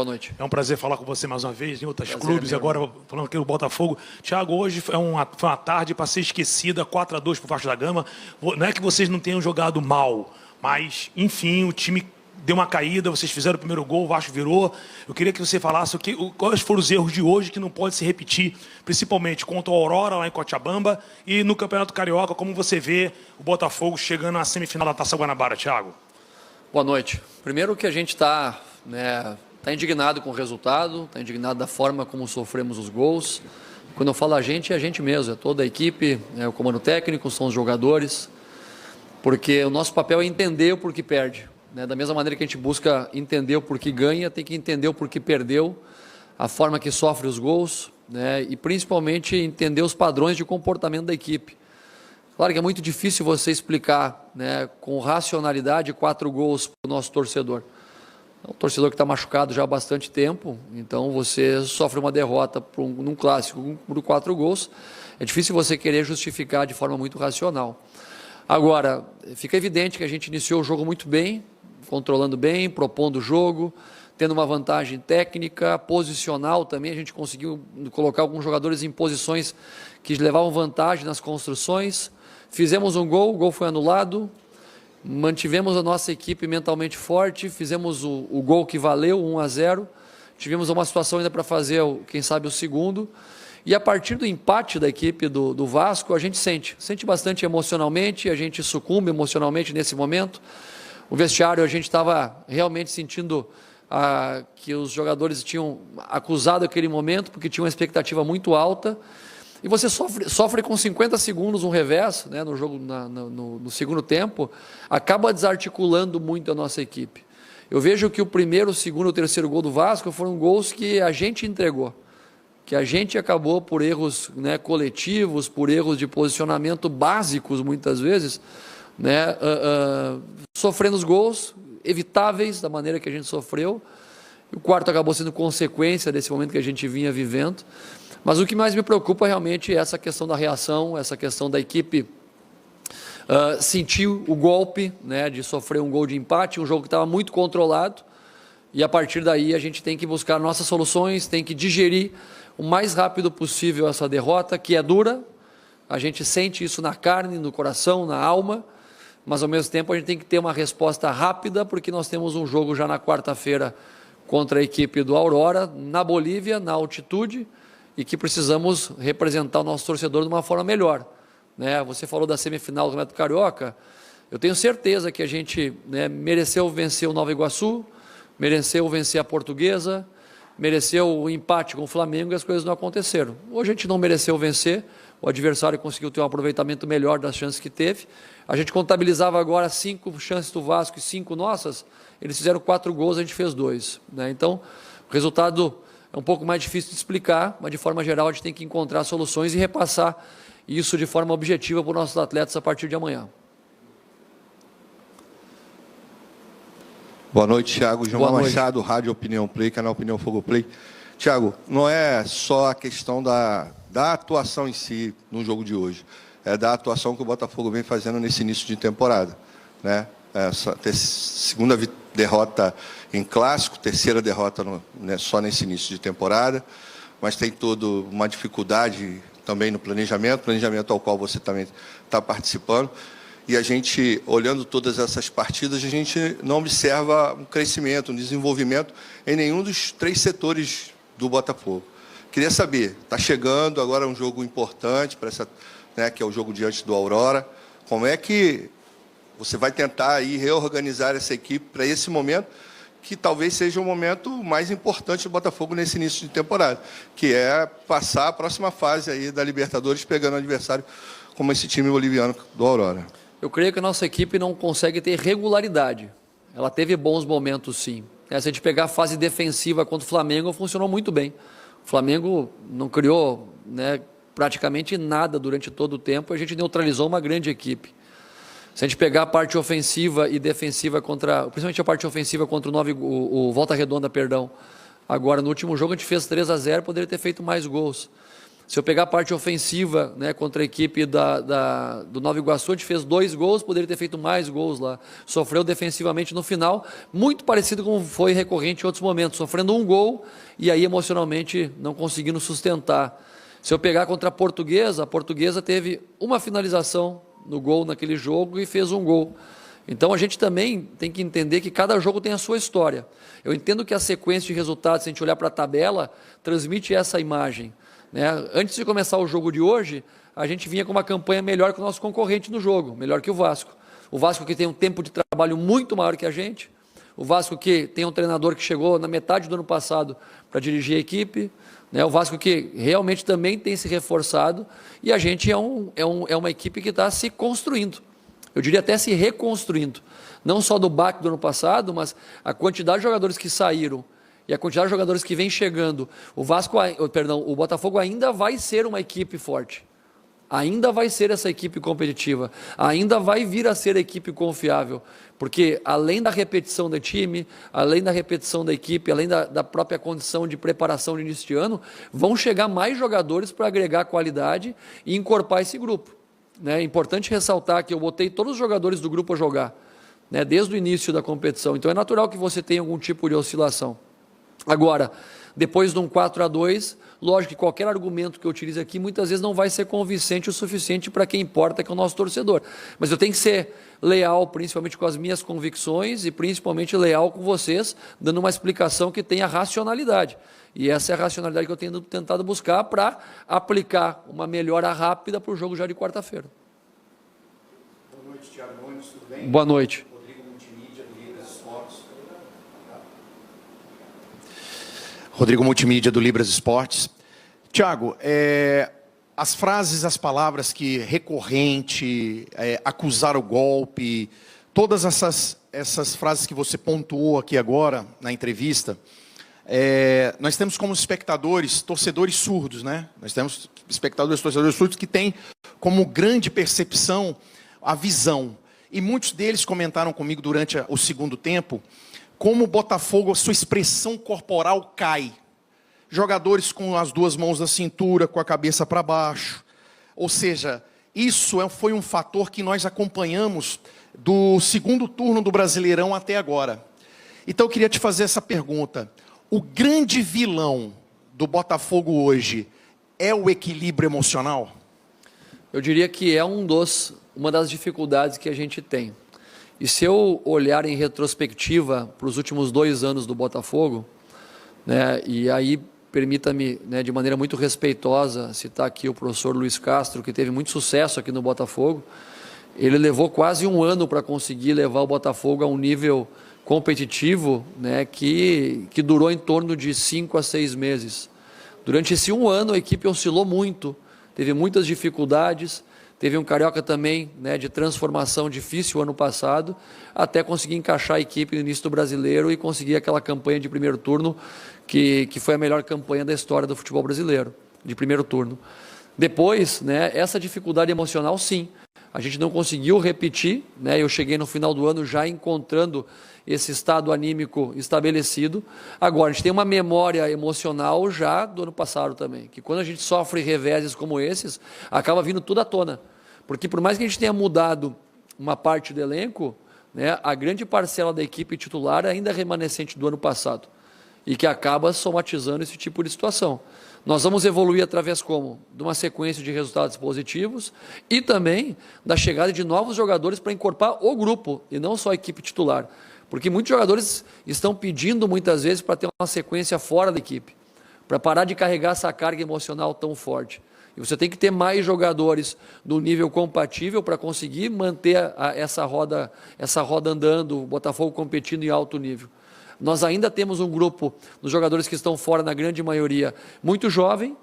Boa noite. É um prazer falar com você mais uma vez, em outros Prazer clubes, é agora falando aqui do Botafogo. Thiago, hoje foi uma tarde para ser esquecida, 4-2 para o Vasco da Gama. Não é que vocês não tenham jogado mal, mas, enfim, o time deu uma caída, vocês fizeram o primeiro gol, o Vasco virou. Eu queria que você falasse quais foram os erros de hoje que não pode se repetir, principalmente contra o Aurora, lá em Cochabamba, e no Campeonato Carioca, como você vê o Botafogo chegando à semifinal da Taça Guanabara, Thiago. Boa noite. Primeiro que a gente está indignado com o resultado, está indignado da forma como sofremos os gols. Quando eu falo a gente, é a gente mesmo, é toda a equipe, é o comando técnico, são os jogadores, porque o nosso papel é entender o porquê perde. Da mesma maneira que a gente busca entender o porquê ganha, tem que entender o porquê perdeu, a forma que sofre os gols, e principalmente entender os padrões de comportamento da equipe. Claro que é muito difícil você explicar com racionalidade 4 gols para o nosso torcedor. É um torcedor que está machucado já há bastante tempo, então você sofre uma derrota num clássico por 4 gols. É difícil você querer justificar de forma muito racional. Agora, fica evidente que a gente iniciou o jogo muito bem, controlando bem, propondo o jogo, tendo uma vantagem técnica, posicional também. A gente conseguiu colocar alguns jogadores em posições que levavam vantagem nas construções. Fizemos um gol, o gol foi anulado, mantivemos a nossa equipe mentalmente forte, fizemos o gol que valeu, 1-0. Tivemos uma situação ainda para fazer, quem sabe, o segundo. E a partir do empate da equipe do Vasco, a gente sente bastante emocionalmente, a gente sucumbe emocionalmente nesse momento. O vestiário, a gente estava realmente sentindo que os jogadores tinham acusado aquele momento, porque tinha uma expectativa muito alta. E você sofre com 50 segundos um revés, no jogo, no segundo tempo, acaba desarticulando muito a nossa equipe. Eu vejo que o primeiro, o segundo e o terceiro gol do Vasco foram gols que a gente entregou, que a gente acabou por erros coletivos, por erros de posicionamento básicos, muitas vezes, sofrendo os gols evitáveis da maneira que a gente sofreu. O quarto acabou sendo consequência desse momento que a gente vinha vivendo. Mas o que mais me preocupa realmente é essa questão da reação, essa questão da equipe sentir o golpe, de sofrer um gol de empate, um jogo que estava muito controlado, e a partir daí a gente tem que buscar nossas soluções, tem que digerir o mais rápido possível essa derrota, que é dura, a gente sente isso na carne, no coração, na alma, mas ao mesmo tempo a gente tem que ter uma resposta rápida, porque nós temos um jogo já na quarta-feira contra a equipe do Aurora, na Bolívia, na altitude, e que precisamos representar o nosso torcedor de uma forma melhor. Você falou da semifinal do Campeonato Carioca, eu tenho certeza que a gente mereceu vencer o Nova Iguaçu, mereceu vencer a Portuguesa, mereceu o empate com o Flamengo e as coisas não aconteceram. Hoje a gente não mereceu vencer, o adversário conseguiu ter um aproveitamento melhor das chances que teve. A gente contabilizava agora 5 chances do Vasco e 5 nossas, eles fizeram 4 gols, a gente fez 2. Então, o resultado é um pouco mais difícil de explicar, mas de forma geral a gente tem que encontrar soluções e repassar isso de forma objetiva para os nossos atletas a partir de amanhã. Boa noite, Thiago. Gilmar Machado, Rádio Opinião Play, canal Opinião Fogo Play. Thiago, não é só a questão da atuação em si no jogo de hoje, é da atuação que o Botafogo vem fazendo nesse início de temporada. Essa segunda derrota em clássico, terceira derrota só nesse início de temporada, mas tem toda uma dificuldade também no planejamento ao qual você também está participando. E a gente, olhando todas essas partidas, a gente não observa um crescimento, um desenvolvimento em nenhum dos 3 setores do Botafogo. Queria saber, está chegando agora um jogo importante, que é o jogo diante do Aurora, como é que você vai tentar aí reorganizar essa equipe para esse momento, que talvez seja o momento mais importante do Botafogo nesse início de temporada, que é passar a próxima fase aí da Libertadores, pegando um adversário como esse time boliviano do Aurora? Eu creio que a nossa equipe não consegue ter regularidade. Ela teve bons momentos, sim. Se a gente pegar a fase defensiva contra o Flamengo, funcionou muito bem. O Flamengo não criou praticamente nada durante todo o tempo, a gente neutralizou uma grande equipe. Se a gente pegar a parte ofensiva e defensiva principalmente a parte ofensiva contra o Volta Redonda, agora no último jogo a gente fez 3-0, poderia ter feito mais gols. Se eu pegar a parte ofensiva, né, contra a equipe do Nova Iguaçu, a gente fez 2 gols, poderia ter feito mais gols lá. Sofreu defensivamente no final, muito parecido com foi recorrente em outros momentos, sofrendo 1 gol e aí emocionalmente não conseguindo sustentar. Se eu pegar contra a Portuguesa teve uma finalização no gol naquele jogo e fez 1 gol. Então a gente também tem que entender que cada jogo tem a sua história. Eu entendo que a sequência de resultados, se a gente olhar para a tabela, transmite essa imagem. Né? Antes de começar o jogo de hoje, a gente vinha com uma campanha melhor que o nosso concorrente no jogo, melhor que o Vasco. O Vasco que tem um tempo de trabalho muito maior que a gente, o Vasco que tem um treinador que chegou na metade do ano passado para dirigir a equipe, né? O Vasco que realmente também tem se reforçado, e a gente é uma equipe que está se construindo. Eu diria até se reconstruindo. Não só do baque do ano passado, mas a quantidade de jogadores que saíram e a quantidade de jogadores que vem chegando. O Botafogo ainda vai ser uma equipe forte. Ainda vai ser essa equipe competitiva. Ainda vai vir a ser a equipe confiável. Porque além da repetição do time, além da repetição da equipe, além da própria condição de preparação de início de ano, vão chegar mais jogadores para agregar qualidade e encorpar esse grupo. É importante ressaltar que eu botei todos os jogadores do grupo a jogar, né, desde o início da competição. Então é natural que você tenha algum tipo de oscilação. Agora, depois de um 4-2, lógico que qualquer argumento que eu utilize aqui muitas vezes não vai ser convincente o suficiente para quem importa, que é o nosso torcedor. Mas eu tenho que ser leal, principalmente com as minhas convicções e principalmente leal com vocês, dando uma explicação que tenha racionalidade. E essa é a racionalidade que eu tenho tentado buscar para aplicar uma melhora rápida para o jogo já de quarta-feira. Boa noite, Thiago Nunes, tudo bem? Boa noite. Rodrigo Multimídia, do Libras Esportes. Thiago, as frases, as palavras que recorrente, acusar o golpe, todas essas frases que você pontuou aqui agora na entrevista, nós temos como espectadores, torcedores surdos, né? Nós temos espectadores, torcedores surdos que têm como grande percepção a visão. E muitos deles comentaram comigo durante o segundo tempo como o Botafogo, a sua expressão corporal cai. Jogadores com as 2 mãos na cintura, com a cabeça para baixo. Ou seja, isso foi um fator que nós acompanhamos do segundo turno do Brasileirão até agora. Então eu queria te fazer essa pergunta. O grande vilão do Botafogo hoje é o equilíbrio emocional? Eu diria que é uma das dificuldades que a gente tem. E se eu olhar em retrospectiva para os últimos 2 anos do Botafogo, né, e aí permita-me, né, de maneira muito respeitosa, citar aqui o professor Luiz Castro, que teve muito sucesso aqui no Botafogo. Ele levou quase 1 ano para conseguir levar o Botafogo a um nível competitivo, né, que durou em torno de 5 a 6 meses. Durante esse 1 ano, a equipe oscilou muito, teve muitas dificuldades. Teve um Carioca também, né, de transformação difícil ano passado, até conseguir encaixar a equipe no início do Brasileiro e conseguir aquela campanha de primeiro turno, que foi a melhor campanha da história do futebol brasileiro, de primeiro turno. Depois, né, essa dificuldade emocional, sim, a gente não conseguiu repetir, né, eu cheguei no final do ano já encontrando esse estado anímico estabelecido. Agora, a gente tem uma memória emocional já do ano passado também, que quando a gente sofre reveses como esses, acaba vindo tudo à tona. Porque por mais que a gente tenha mudado uma parte do elenco, né, a grande parcela da equipe titular ainda é remanescente do ano passado, e que acaba somatizando esse tipo de situação. Nós vamos evoluir através como? De uma sequência de resultados positivos e também da chegada de novos jogadores para encorpar o grupo, e não só a equipe titular. Porque muitos jogadores estão pedindo muitas vezes para ter uma sequência fora da equipe, para parar de carregar essa carga emocional tão forte. E você tem que ter mais jogadores do nível compatível para conseguir manter essa roda andando, o Botafogo competindo em alto nível. Nós ainda temos um grupo dos jogadores que estão fora, na grande maioria, muito jovem,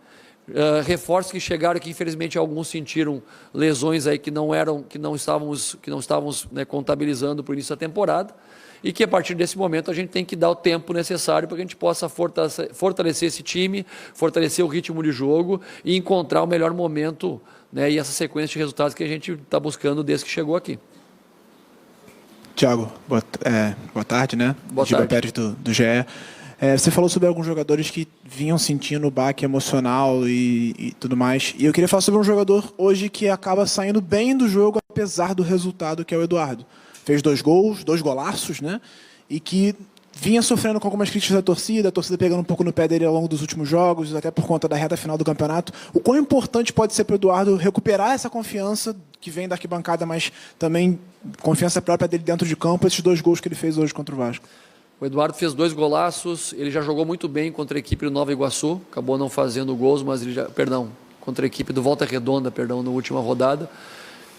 reforços que chegaram, que infelizmente alguns sentiram lesões aí que não estávamos né, contabilizando para o início da temporada, e que a partir desse momento a gente tem que dar o tempo necessário para que a gente possa fortalecer esse time, fortalecer o ritmo de jogo e encontrar o melhor momento, né, e essa sequência de resultados que a gente está buscando desde que chegou aqui. Thiago, boa tarde, né? Boa tarde. Giba Pérez do GE. Você falou sobre alguns jogadores que vinham sentindo o baque emocional e tudo mais. E eu queria falar sobre um jogador hoje que acaba saindo bem do jogo, apesar do resultado, que é o Eduardo. Fez 2 gols, 2 golaços, né? E que vinha sofrendo com algumas críticas da torcida, a torcida pegando um pouco no pé dele ao longo dos últimos jogos, até por conta da reta final do campeonato. O quão importante pode ser para o Eduardo recuperar essa confiança que vem da arquibancada, mas também confiança própria dele dentro de campo, esses 2 gols que ele fez hoje contra o Vasco? O Eduardo fez 2 golaços, ele já jogou muito bem contra a equipe do Nova Iguaçu, acabou não fazendo gols, mas ele já, contra a equipe do Volta Redonda, na última rodada.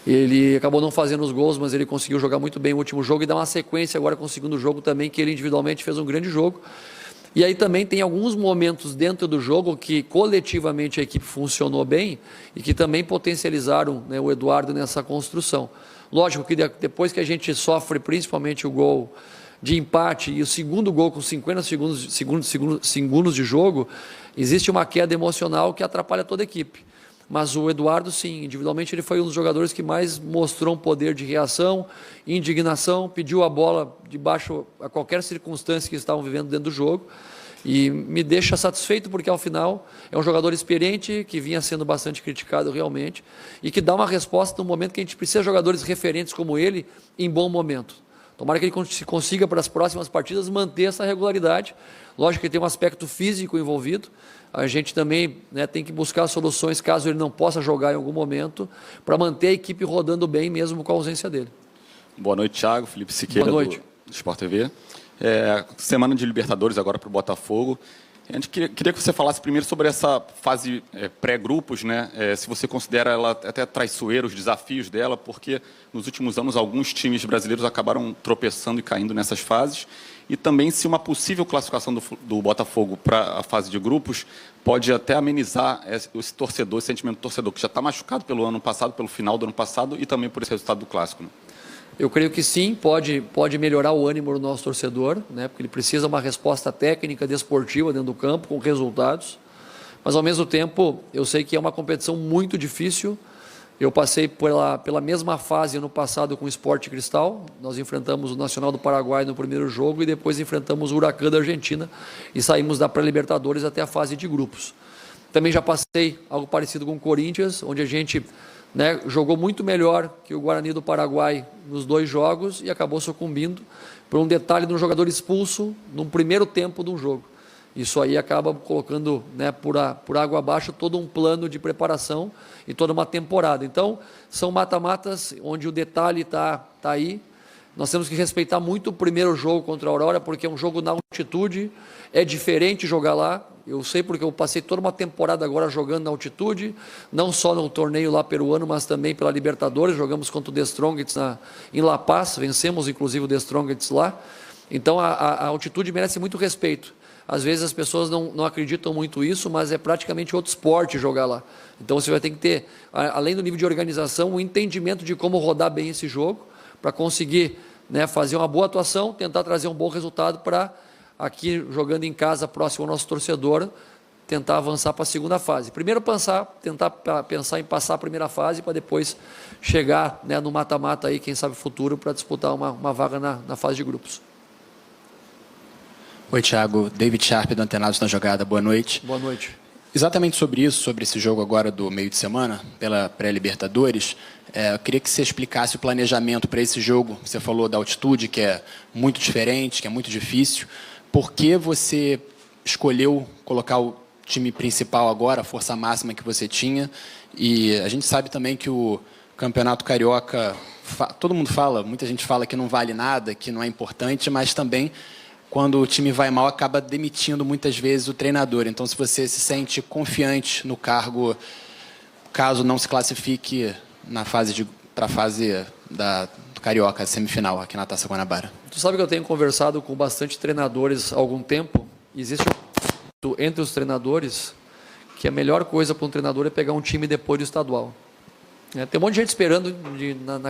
Ele acabou não fazendo os gols, mas ele conseguiu jogar muito bem o último jogo e dar uma sequência agora com o segundo jogo também, que ele individualmente fez um grande jogo. E aí também tem alguns momentos dentro do jogo que coletivamente a equipe funcionou bem e que também potencializaram, né, o Eduardo nessa construção. Lógico que depois que a gente sofre principalmente o gol de empate e o segundo gol com 50 segundos de jogo, existe uma queda emocional que atrapalha toda a equipe. Mas o Eduardo, sim, individualmente ele foi um dos jogadores que mais mostrou um poder de reação, indignação, pediu a bola debaixo a qualquer circunstância que estavam vivendo dentro do jogo e me deixa satisfeito porque, ao final, é um jogador experiente que vinha sendo bastante criticado realmente e que dá uma resposta no momento que a gente precisa de jogadores referentes como ele em bom momento. Tomara que ele consiga, para as próximas partidas, manter essa regularidade. Lógico que tem um aspecto físico envolvido. A gente também, né, tem que buscar soluções, caso ele não possa jogar em algum momento, para manter a equipe rodando bem, mesmo com a ausência dele. Boa noite, Thiago. Felipe Siqueira, do Sport TV. Semana de Libertadores agora para o Botafogo. A gente queria que você falasse primeiro sobre essa fase pré-grupos, né? Se você considera ela até traiçoeira, os desafios dela, porque nos últimos anos alguns times brasileiros acabaram tropeçando e caindo nessas fases. E também se uma possível classificação do Botafogo para a fase de grupos pode até amenizar esse torcedor, esse sentimento do torcedor, que já está machucado pelo ano passado, pelo final do ano passado e também por esse resultado do Clássico, né? Eu creio que sim, pode melhorar o ânimo do nosso torcedor, né? Porque ele precisa de uma resposta técnica, desportiva dentro do campo, com resultados. Mas, ao mesmo tempo, eu sei que é uma competição muito difícil. Eu passei pela mesma fase ano passado com o Sport Cristal. Nós enfrentamos o Nacional do Paraguai no primeiro jogo e depois enfrentamos o Huracán da Argentina e saímos da pré-Libertadores até a fase de grupos. Também já passei algo parecido com o Corinthians, onde a gente, né, jogou muito melhor que o Guarani do Paraguai nos 2 jogos e acabou sucumbindo por um detalhe de um jogador expulso no primeiro tempo de um jogo. Isso aí acaba colocando, né, por água abaixo todo um plano de preparação e toda uma temporada. Então, são mata-matas onde o detalhe está aí. Nós temos que respeitar muito o primeiro jogo contra a Aurora, porque é um jogo na altitude, é diferente jogar lá. Eu sei porque eu passei toda uma temporada agora jogando na altitude, não só no torneio lá peruano, mas também pela Libertadores. Jogamos contra o The Strongest em La Paz, vencemos inclusive o The Strongest lá. Então a altitude merece muito respeito. Às vezes as pessoas não acreditam muito isso, mas é praticamente outro esporte jogar lá. Então você vai ter que ter, além do nível de organização, o entendimento de como rodar bem esse jogo, para conseguir, né, fazer uma boa atuação, tentar trazer um bom resultado para, aqui jogando em casa, próximo ao nosso torcedor, tentar avançar para a segunda fase. Primeiro tentar pensar em passar a primeira fase para depois chegar, né, no mata-mata aí, quem sabe futuro, para disputar uma vaga na fase de grupos. Oi, Thiago. David Sharp, do Antenados na Jogada. Boa noite. Boa noite. Exatamente sobre isso, sobre esse jogo agora do meio de semana, pela pré-Libertadores, eu queria que você explicasse o planejamento para esse jogo. Você falou da altitude, que é muito diferente, que é muito difícil. Por que você escolheu colocar o time principal agora, a força máxima que você tinha? E a gente sabe também que o Campeonato Carioca, todo mundo fala, muita gente fala que não vale nada, que não é importante, mas também, quando o time vai mal, acaba demitindo muitas vezes o treinador. Então, se você se sente confiante no cargo, caso não se classifique para a fase do Carioca, semifinal, aqui na Taça Guanabara. Tu sabe que eu tenho conversado com bastante treinadores há algum tempo. Existe entre os treinadores que a melhor coisa para um treinador é pegar um time depois do estadual. Tem um monte de gente esperando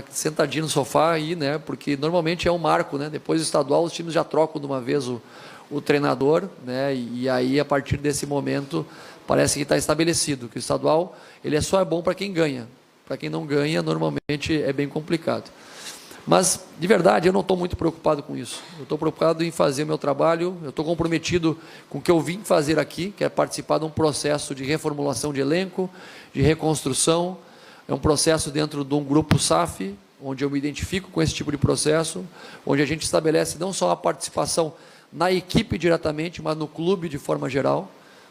sentadinho no sofá aí, né? Porque normalmente é um marco, né? Depois do estadual os times já trocam de uma vez o treinador, né? E aí a partir desse momento parece que está estabelecido que o estadual ele só é bom para quem ganha. Para quem não ganha normalmente é bem complicado. Mas, de verdade, eu não estou muito preocupado com isso. Eu estou preocupado em fazer o meu trabalho, eu estou comprometido com o que eu vim fazer aqui, que é participar de um processo de reformulação de elenco, de reconstrução. É um processo dentro de um grupo SAF, onde eu me identifico com esse tipo de processo, onde a gente estabelece não só a participação na equipe diretamente, mas no clube de forma geral,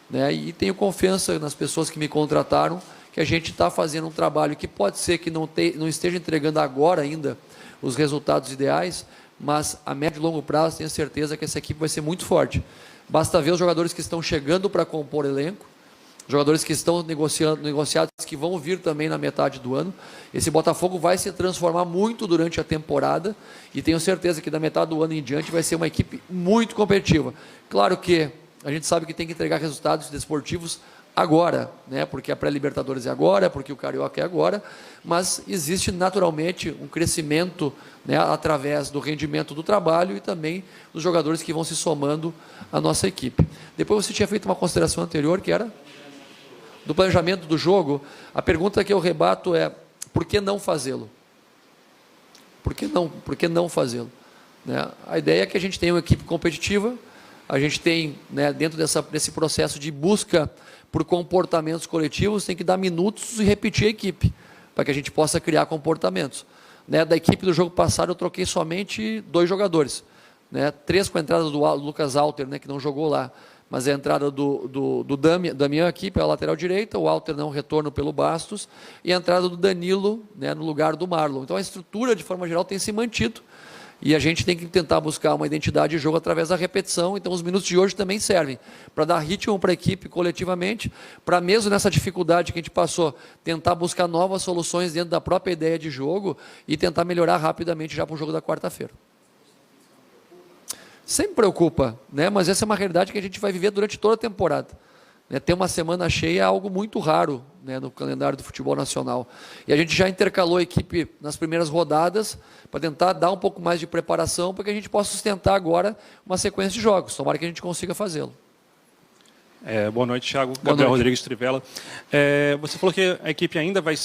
né? E tenho confiança nas pessoas que me contrataram, que a gente está fazendo um trabalho que pode ser que não esteja entregando agora ainda os resultados ideais, mas a médio e longo prazo tenho certeza que essa equipe vai ser muito forte. Basta ver os jogadores que estão chegando para compor elenco, jogadores que estão negociados, que vão vir também na metade do ano. Esse Botafogo vai se transformar muito durante a temporada e tenho certeza que da metade do ano em diante vai ser uma equipe muito competitiva. Claro que a gente sabe que tem que entregar resultados desportivos agora, né? Porque a pré-Libertadores é agora, porque o Carioca é agora, mas existe naturalmente um crescimento, né, através do rendimento do trabalho e também dos jogadores que vão se somando à nossa equipe. Depois você tinha feito uma consideração anterior, que era do planejamento do jogo. A pergunta que eu rebato é: por que não fazê-lo? Por que não fazê-lo? Né? A ideia é que a gente tenha uma equipe competitiva, a gente tem, né, dentro desse processo de busca por comportamentos coletivos, tem que dar minutos e repetir a equipe, para que a gente possa criar comportamentos. Né, da equipe do jogo passado, eu troquei somente 2 jogadores. Né, 3 com a entrada do Lucas Alter, né, que não jogou lá, mas a entrada do Damian aqui pela lateral direita, o Alter não retorno pelo Bastos, e a entrada do Danilo, né, no lugar do Marlon. Então a estrutura, de forma geral, tem se mantido, e a gente tem que tentar buscar uma identidade de jogo através da repetição. Então os minutos de hoje também servem para dar ritmo para a equipe coletivamente, para mesmo nessa dificuldade que a gente passou, tentar buscar novas soluções dentro da própria ideia de jogo e tentar melhorar rapidamente já para o jogo da quarta-feira. Sempre preocupa, né? Mas essa é uma realidade que a gente vai viver durante toda a temporada. Né? Ter uma semana cheia é algo muito raro, né, no calendário do futebol nacional. E a gente já intercalou a equipe nas primeiras rodadas para tentar dar um pouco mais de preparação para que a gente possa sustentar agora uma sequência de jogos. Tomara que a gente consiga fazê-lo. Boa noite, Thiago. Gabriel Rodrigues Trivela. Você falou que a equipe ainda vai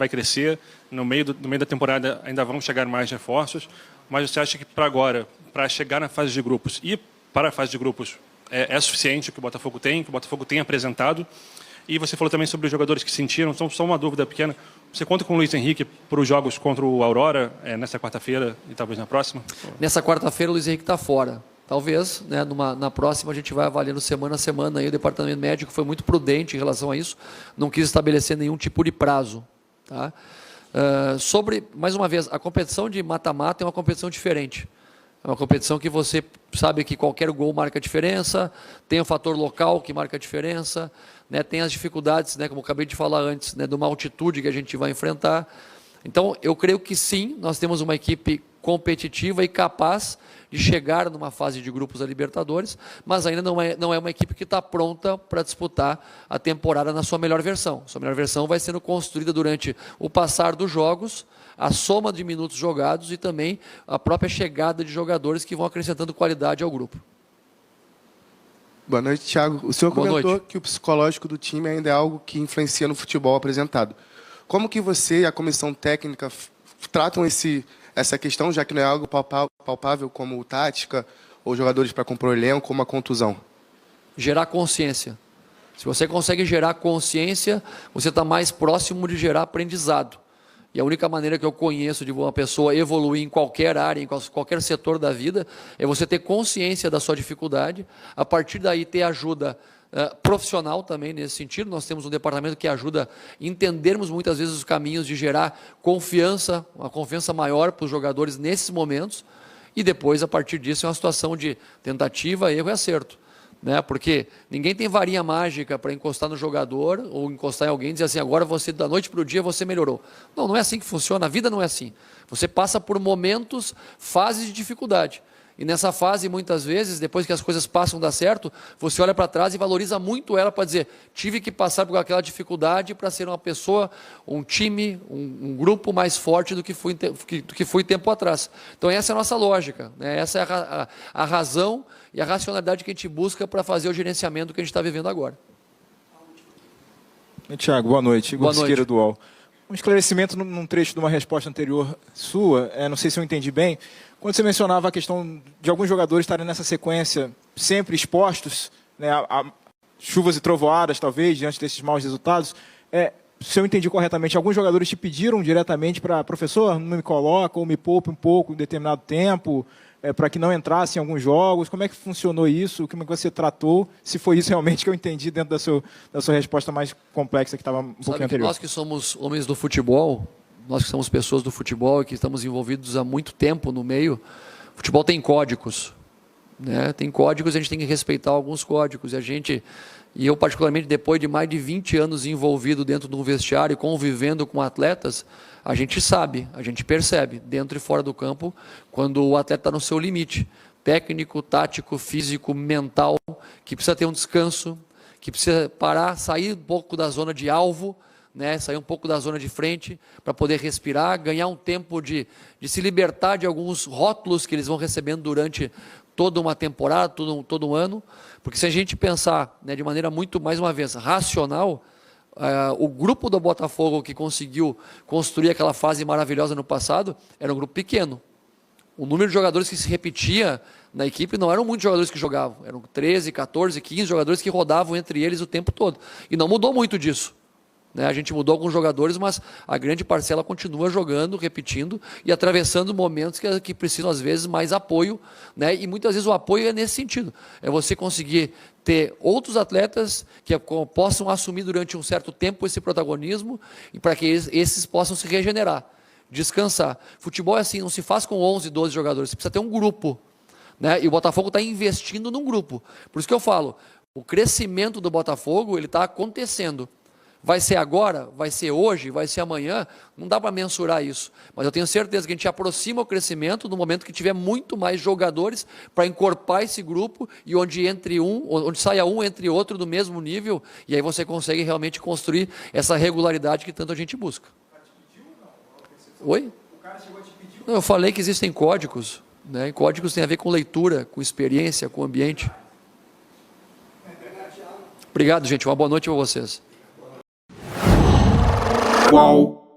crescer, no meio da temporada ainda vão chegar mais reforços, mas você acha que para agora, para chegar na fase de grupos e para a fase de grupos, é suficiente o que o Botafogo tem apresentado? E você falou também sobre os jogadores que sentiram, só uma dúvida pequena, você conta com o Luiz Henrique para os jogos contra o Aurora, nessa quarta-feira e talvez na próxima? Nessa quarta-feira o Luiz Henrique está fora. Talvez, né, na próxima a gente vai avaliando semana a semana. Aí o departamento médico foi muito prudente em relação a isso, não quis estabelecer nenhum tipo de prazo. Tá? Mais uma vez, a competição de mata-mata é uma competição diferente. É uma competição que você sabe que qualquer gol marca diferença, tem o fator local que marca a diferença, né, tem as dificuldades, né, como eu acabei de falar antes, né, de uma altitude que a gente vai enfrentar. Então, eu creio que sim, nós temos uma equipe competitiva e capaz de chegar numa fase de grupos da Libertadores, mas ainda não é uma equipe que está pronta para disputar a temporada na sua melhor versão. Sua melhor versão vai sendo construída durante o passar dos jogos, a soma de minutos jogados e também a própria chegada de jogadores que vão acrescentando qualidade ao grupo. Boa noite, Thiago. O senhor comentou que o psicológico do time ainda é algo que influencia no futebol apresentado. Como que você e a comissão técnica tratam essa questão, já que não é algo palpável como tática ou jogadores para compor elenco, como a contusão? Gerar consciência. Se você consegue gerar consciência, você está mais próximo de gerar aprendizado. E a única maneira que eu conheço de uma pessoa evoluir em qualquer área, em qualquer setor da vida, é você ter consciência da sua dificuldade, a partir daí ter ajuda profissional também nesse sentido. Nós temos um departamento que ajuda a entendermos muitas vezes os caminhos de gerar confiança, uma confiança maior para os jogadores nesses momentos, e depois, a partir disso, é uma situação de tentativa, erro e acerto. Né? Porque ninguém tem varinha mágica para encostar no jogador ou encostar em alguém e dizer assim, agora você, da noite para o dia, você melhorou. Não, não é assim que funciona, a vida não é assim. Você passa por momentos, fases de dificuldade. E nessa fase, muitas vezes, depois que as coisas passam a dar certo, você olha para trás e valoriza muito ela para dizer, tive que passar por aquela dificuldade para ser uma pessoa, um time, um grupo mais forte do que fui tempo atrás. Então essa é a nossa lógica, né? Essa é a razão e a racionalidade que a gente busca para fazer o gerenciamento que a gente está vivendo agora. Thiago, boa noite. Igor Siqueira do UOL. um esclarecimento num trecho de uma resposta anterior sua, não sei se eu entendi bem, quando você mencionava a questão de alguns jogadores estarem nessa sequência sempre expostos, né, a chuvas e trovoadas, talvez, diante desses maus resultados, se eu entendi corretamente, alguns jogadores te pediram diretamente para professor, não me coloca ou me poupe um pouco em determinado tempo, para que não entrasse em alguns jogos. Como é que funcionou isso? Como é que você tratou? Se foi isso realmente que eu entendi dentro da sua resposta mais complexa, que estava um pouquinho anterior. Nós que somos homens do futebol, nós que somos pessoas do futebol e que estamos envolvidos há muito tempo no meio, o futebol tem códigos. Né? Tem códigos, a gente tem que respeitar alguns códigos. E eu, particularmente, depois de mais de 20 anos envolvido dentro de um vestiário, convivendo com atletas, a gente sabe, a gente percebe, dentro e fora do campo, quando o atleta está no seu limite, técnico, tático, físico, mental, que precisa ter um descanso, que precisa parar, sair um pouco da zona de alvo, né, sair um pouco da zona de frente, para poder respirar, ganhar um tempo de se libertar de alguns rótulos que eles vão recebendo durante toda uma temporada, todo um ano, porque se a gente pensar, né, de maneira muito, mais uma vez, racional, o grupo do Botafogo que conseguiu construir aquela fase maravilhosa no passado era um grupo pequeno. O número de jogadores que se repetia na equipe não eram muitos jogadores que jogavam, eram 13, 14, 15 jogadores que rodavam entre eles o tempo todo. E não mudou muito disso. Né? A gente mudou alguns jogadores, mas a grande parcela continua jogando, repetindo e atravessando momentos que precisam, às vezes, mais apoio. Né? E muitas vezes o apoio é nesse sentido. É você conseguir ter outros atletas que possam assumir durante um certo tempo esse protagonismo e para que esses possam se regenerar, descansar. Futebol é assim, não se faz com 11, 12 jogadores, você precisa ter um grupo. Né? E o Botafogo está investindo num grupo. Por isso que eu falo, o crescimento do Botafogo está acontecendo. Vai ser agora, vai ser hoje, vai ser amanhã, não dá para mensurar isso. Mas eu tenho certeza que a gente aproxima o crescimento no momento que tiver muito mais jogadores para encorpar esse grupo e onde saia um entre outro do mesmo nível, e aí você consegue realmente construir essa regularidade que tanto a gente busca. Oi? Não, eu falei que existem códigos, né? E códigos têm a ver com leitura, com experiência, com ambiente. Obrigado, gente. Uma boa noite para vocês. Qual?